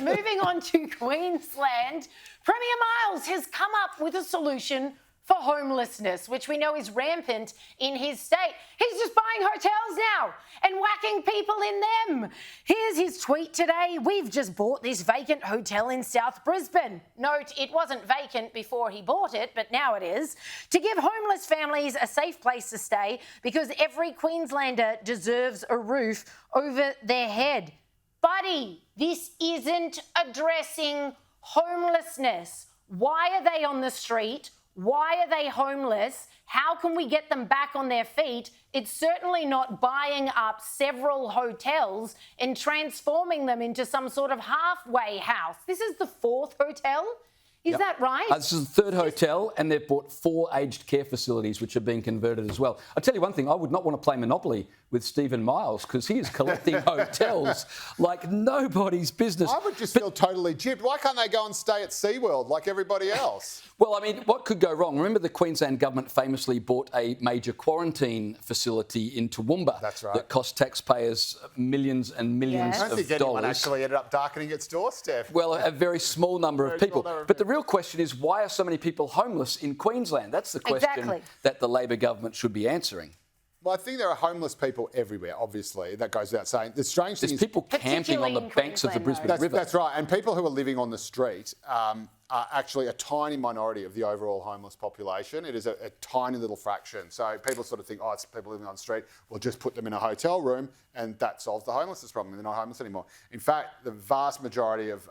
moving on to Queensland. Premier Miles has come up with a solution for homelessness, which we know is rampant in his state. He's just buying hotels now and whacking people in them. Here's his tweet today. We've just bought this vacant hotel in South Brisbane. Note, it wasn't vacant before he bought it, but now it is. To give homeless families a safe place to stay because every Queenslander deserves a roof over their head. Buddy, this isn't addressing homelessness. Why are they on the street? Why are they homeless? How can we get them back on their feet? It's certainly not buying up several hotels and transforming them into some sort of halfway house. This is the fourth hotel. Is that right? This is the third hotel, and they've bought 4 aged care facilities, which are being converted as well. I'll tell you one thing, I would not want to play Monopoly with Steven Miles because he is collecting hotels like nobody's business. I would just feel totally gypped. Why can't they go and stay at SeaWorld like everybody else? Well, I mean, what could go wrong? Remember the Queensland Government famously bought a major quarantine facility in Toowoomba. That's right. That cost taxpayers millions and millions Yes. I don't think of anyone dollars. actually ended up darkening its doorstep. Well, a very small number of Very people. small number of But the real question is, why are so many people homeless in Queensland? That's the question Exactly. that the Labor government should be answering. Well, I think there are homeless people everywhere, obviously. That goes without saying. The strange thing There's is... people camping on the Particularly in banks of the Queensland, Brisbane River. That's right. And people who are living on the street are actually a tiny minority of the overall homeless population. It is a tiny little fraction. So people sort of think, oh, it's people living on the street. We'll just put them in a hotel room and that solves the homelessness problem. They're not homeless anymore. In fact, the vast majority of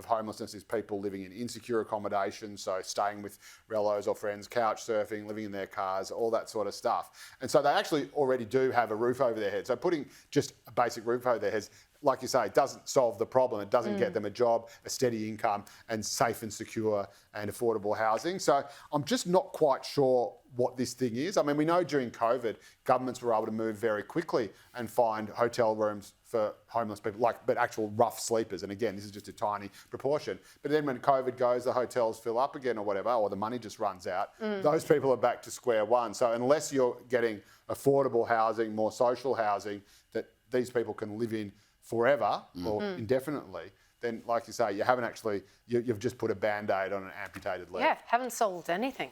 homelessness is people living in insecure accommodation, so staying with relatives or friends, couch surfing, living in their cars, all that sort of stuff. And so they actually already do have a roof over their head. So putting just a basic roof over their heads, like you say, it doesn't solve the problem. It doesn't get them a job, a steady income, and safe and secure and affordable housing. So I'm just not quite sure what this thing is. I mean, we know during COVID, governments were able to move very quickly and find hotel rooms for homeless people, but actual rough sleepers. And again, this is just a tiny proportion. But then when COVID goes, the hotels fill up again or whatever, or the money just runs out, those people are back to square one. So unless you're getting affordable housing, more social housing that these people can live in forever or indefinitely, then, like you say, you haven't actually, you've just put a Band-Aid on an amputated leg. Yeah, haven't solved anything.